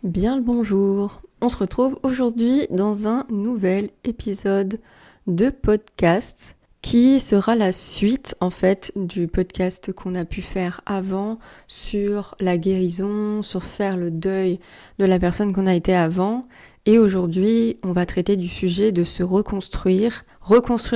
Bien le bonjour. On se retrouve aujourd'hui dans un nouvel épisode de podcast qui sera la suite en fait du podcast qu'on a pu faire avant sur la guérison, sur faire le deuil de la personne qu'on a été avant. Et aujourd'hui, on va traiter du sujet de se reconstruire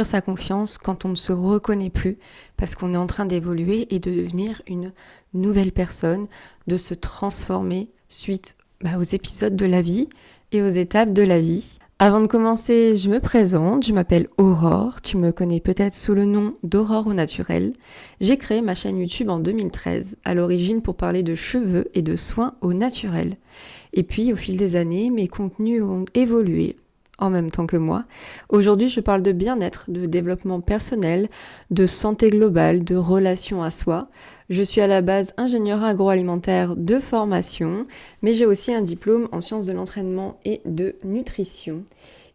sa confiance quand on ne se reconnaît plus parce qu'on est en train d'évoluer et de devenir une nouvelle personne, de se transformer suite aux épisodes de la vie et aux étapes de la vie. Avant de commencer, je me présente, je m'appelle Aurore, tu me connais peut-être sous le nom d'Aurore au naturel. J'ai créé ma chaîne YouTube en 2013, à l'origine pour parler de cheveux et de soins au naturel. Et puis au fil des années, mes contenus ont évolué en même temps que moi. Aujourd'hui, je parle de bien-être, de développement personnel, de santé globale, de relation à soi. Je suis à la base ingénieure agroalimentaire de formation, mais j'ai aussi un diplôme en sciences de l'entraînement et de nutrition.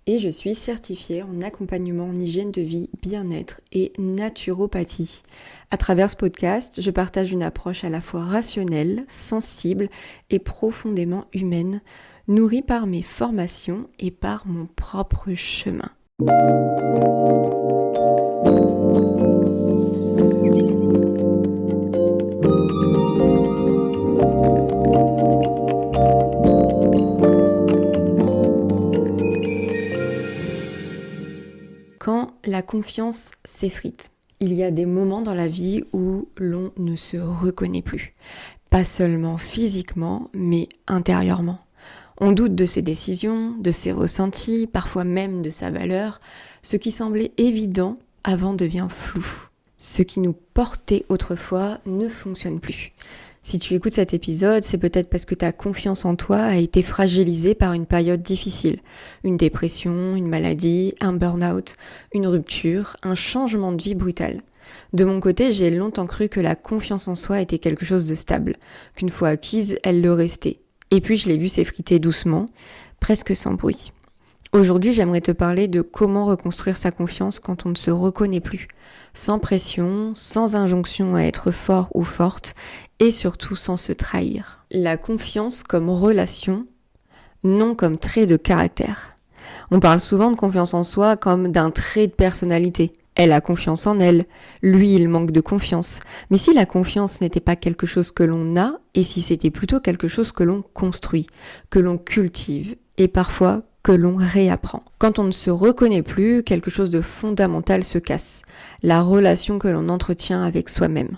Et je suis certifiée en accompagnement en hygiène de vie, bien-être et naturopathie. À travers ce podcast, je partage une approche à la fois rationnelle, sensible et profondément humaine, nourrie par mes formations et par mon propre chemin. Quand la confiance s'effrite, il y a des moments dans la vie où l'on ne se reconnaît plus. Pas seulement physiquement, mais intérieurement. On doute de ses décisions, de ses ressentis, parfois même de sa valeur. Ce qui semblait évident avant devient flou. Ce qui nous portait autrefois ne fonctionne plus. Si tu écoutes cet épisode, c'est peut-être parce que ta confiance en toi a été fragilisée par une période difficile. Une dépression, une maladie, un burn-out, une rupture, un changement de vie brutal. De mon côté, j'ai longtemps cru que la confiance en soi était quelque chose de stable, qu'une fois acquise, elle le restait. Et puis je l'ai vu s'effriter doucement, presque sans bruit. Aujourd'hui, j'aimerais te parler de comment reconstruire sa confiance quand on ne se reconnaît plus, sans pression, sans injonction à être fort ou forte, et surtout sans se trahir. La confiance comme relation, non comme trait de caractère. On parle souvent de confiance en soi comme d'un trait de personnalité. Elle a confiance en elle, lui il manque de confiance. Mais si la confiance n'était pas quelque chose que l'on a, et si c'était plutôt quelque chose que l'on construit, que l'on cultive, et parfois que l'on réapprend. Quand on ne se reconnaît plus, quelque chose de fondamental se casse, la relation que l'on entretient avec soi-même.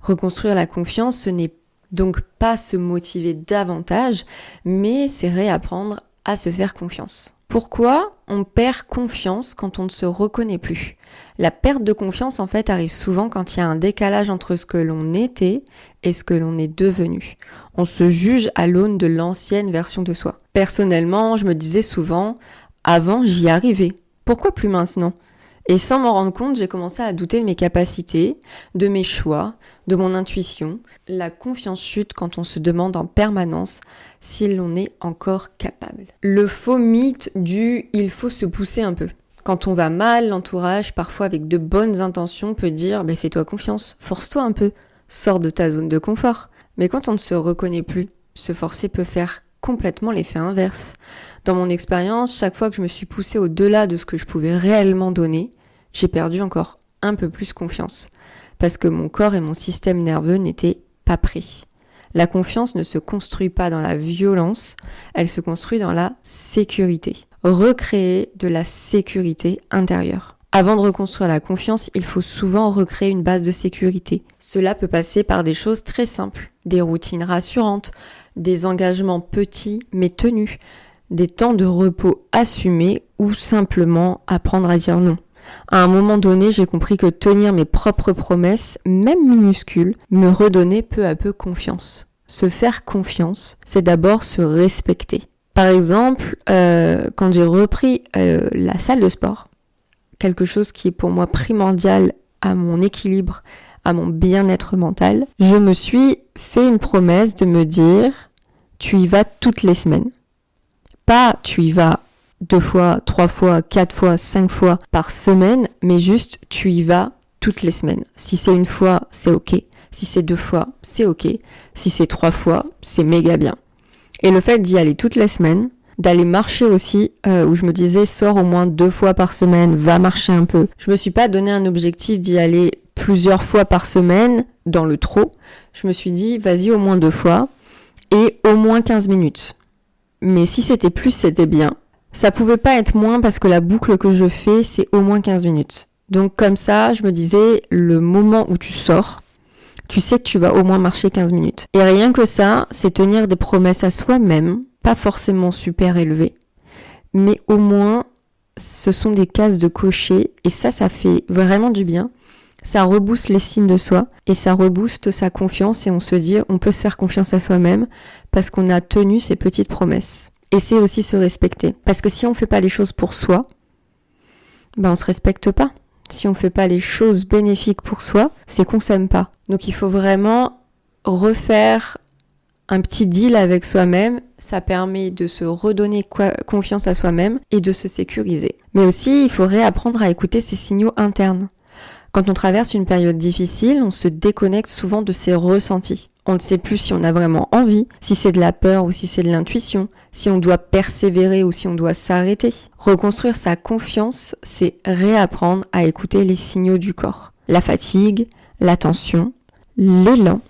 Reconstruire la confiance, ce n'est donc pas se motiver davantage, mais c'est réapprendre à se faire confiance. Pourquoi on perd confiance quand on ne se reconnaît plus ? La perte de confiance en fait arrive souvent quand il y a un décalage entre ce que l'on était et ce que l'on est devenu. On se juge à l'aune de l'ancienne version de soi. Personnellement, je me disais souvent « avant j'y arrivais, pourquoi plus maintenant ?» Et sans m'en rendre compte, j'ai commencé à douter de mes capacités, de mes choix, de mon intuition. La confiance chute quand on se demande en permanence si l'on est encore capable. Le faux mythe du « il faut se pousser un peu ». Quand on va mal, l'entourage, parfois avec de bonnes intentions, peut dire « fais-toi confiance, force-toi un peu, sors de ta zone de confort ». Mais quand on ne se reconnaît plus, se forcer peut faire complètement l'effet inverse. Dans mon expérience, chaque fois que je me suis poussée au-delà de ce que je pouvais réellement donner, j'ai perdu encore un peu plus confiance. Parce que mon corps et mon système nerveux n'étaient pas prêts. La confiance ne se construit pas dans la violence, elle se construit dans la sécurité. Recréer de la sécurité intérieure. Avant de reconstruire la confiance, il faut souvent recréer une base de sécurité. Cela peut passer par des choses très simples, des routines rassurantes, des engagements petits mais tenus, des temps de repos assumés ou simplement apprendre à dire non. À un moment donné, j'ai compris que tenir mes propres promesses, même minuscules, me redonnait peu à peu confiance. Se faire confiance, c'est d'abord se respecter. Par exemple, quand j'ai repris la salle de sport, quelque chose qui est pour moi primordial à mon équilibre, à mon bien-être mental, je me suis fait une promesse de me dire « tu y vas toutes les semaines ». Pas « tu y vas 2 fois, 3 fois, 4 fois, 5 fois par semaine », mais juste « tu y vas toutes les semaines ». Si c'est 1 fois, c'est ok. Si c'est 2 fois, c'est ok. Si c'est 3 fois, c'est méga bien. Et le fait d'y aller toutes les semaines, d'aller marcher aussi, où je me disais sors au moins 2 fois par semaine, va marcher un peu. Je me suis pas donné un objectif d'y aller plusieurs fois par semaine dans le trop. Je me suis dit vas-y au moins 2 fois et au moins 15 minutes. Mais si c'était plus, c'était bien. Ça pouvait pas être moins parce que la boucle que je fais, c'est au moins 15 minutes. Donc comme ça, je me disais, le moment où tu sors, tu sais que tu vas au moins marcher 15 minutes. Et rien que ça, c'est tenir des promesses à soi-même, pas forcément super élevées, mais au moins, ce sont des cases de cocher, et ça fait vraiment du bien. Ça rebooste l'estime de soi, et ça rebooste sa confiance, et on se dit, on peut se faire confiance à soi-même, parce qu'on a tenu ces petites promesses. Et c'est aussi se respecter. Parce que si on fait pas les choses pour soi, on se respecte pas. Si on fait pas les choses bénéfiques pour soi, c'est qu'on s'aime pas. Donc il faut vraiment refaire un petit deal avec soi-même. Ça permet de se redonner confiance à soi-même et de se sécuriser. Mais aussi, il faut réapprendre à écouter ses signaux internes. Quand on traverse une période difficile, on se déconnecte souvent de ses ressentis. On ne sait plus si on a vraiment envie, si c'est de la peur ou si c'est de l'intuition, si on doit persévérer ou si on doit s'arrêter. Reconstruire sa confiance, c'est réapprendre à écouter les signaux du corps. La fatigue, la tension, l'élan,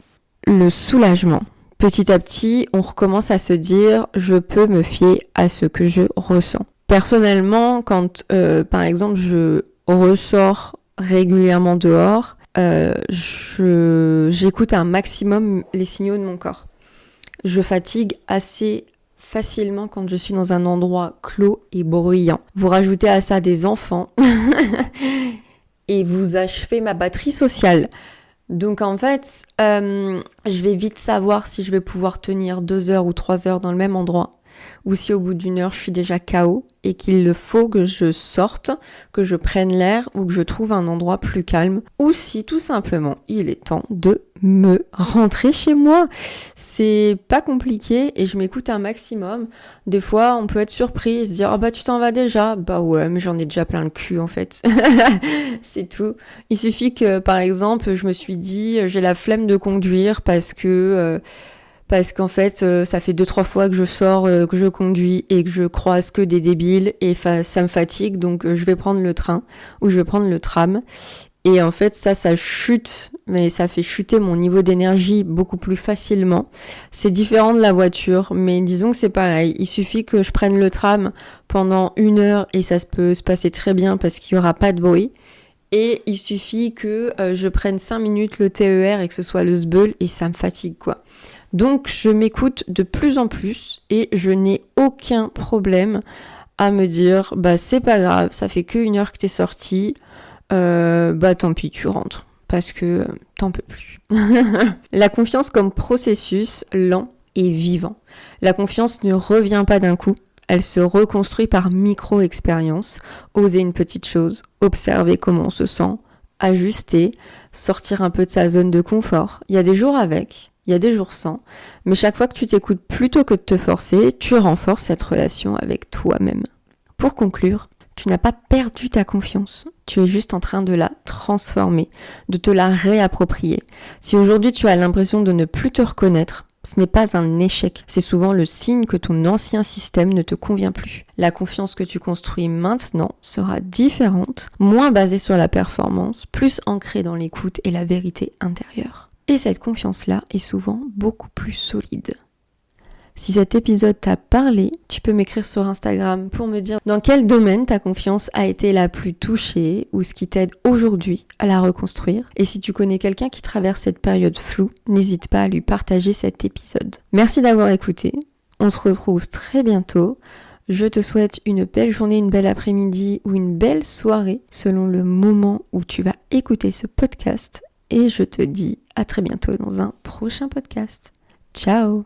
le soulagement. Petit à petit, on recommence à se dire « je peux me fier à ce que je ressens ». Personnellement, quand par exemple je ressors régulièrement dehors, j'écoute un maximum les signaux de mon corps. Je fatigue assez facilement quand je suis dans un endroit clos et bruyant. Vous rajoutez à ça des enfants et vous achevez ma batterie sociale. Donc en fait, je vais vite savoir si je vais pouvoir tenir 2 heures ou 3 heures dans le même endroit, ou si au bout d'1 heure je suis déjà KO et qu'il faut que je sorte, que je prenne l'air ou que je trouve un endroit plus calme, ou si tout simplement il est temps de me rentrer chez moi. C'est pas compliqué et je m'écoute un maximum. Des fois on peut être surpris et se dire tu t'en vas déjà, ouais mais j'en ai déjà plein le cul en fait. C'est tout. Il suffit que par exemple je me suis dit j'ai la flemme de conduire parce qu'en fait, ça fait 2-3 fois que je sors, que je conduis et que je croise que des débiles et ça me fatigue, donc je vais prendre le train ou je vais prendre le tram. Et en fait, ça chute, mais ça fait chuter mon niveau d'énergie beaucoup plus facilement. C'est différent de la voiture, mais disons que c'est pareil. Il suffit que je prenne le tram pendant 1 heure et ça peut se passer très bien parce qu'il n'y aura pas de bruit. Et il suffit que je prenne 5 minutes le TER et que ce soit le sbeul et ça me fatigue quoi. Donc je m'écoute de plus en plus et je n'ai aucun problème à me dire c'est pas grave, ça fait que 1 heure que t'es sorti, tant pis tu rentres parce que t'en peux plus. La confiance comme processus lent et vivant. La confiance ne revient pas d'un coup. Elle se reconstruit par micro-expérience, oser une petite chose, observer comment on se sent, ajuster, sortir un peu de sa zone de confort. Il y a des jours avec, il y a des jours sans, mais chaque fois que tu t'écoutes plutôt que de te forcer, tu renforces cette relation avec toi-même. Pour conclure, tu n'as pas perdu ta confiance, tu es juste en train de la transformer, de te la réapproprier. Si aujourd'hui tu as l'impression de ne plus te reconnaître, ce n'est pas un échec, c'est souvent le signe que ton ancien système ne te convient plus. La confiance que tu construis maintenant sera différente, moins basée sur la performance, plus ancrée dans l'écoute et la vérité intérieure. Et cette confiance-là est souvent beaucoup plus solide. Si cet épisode t'a parlé, tu peux m'écrire sur Instagram pour me dire dans quel domaine ta confiance a été la plus touchée ou ce qui t'aide aujourd'hui à la reconstruire. Et si tu connais quelqu'un qui traverse cette période floue, n'hésite pas à lui partager cet épisode. Merci d'avoir écouté. On se retrouve très bientôt. Je te souhaite une belle journée, une belle après-midi ou une belle soirée selon le moment où tu vas écouter ce podcast. Et je te dis à très bientôt dans un prochain podcast. Ciao!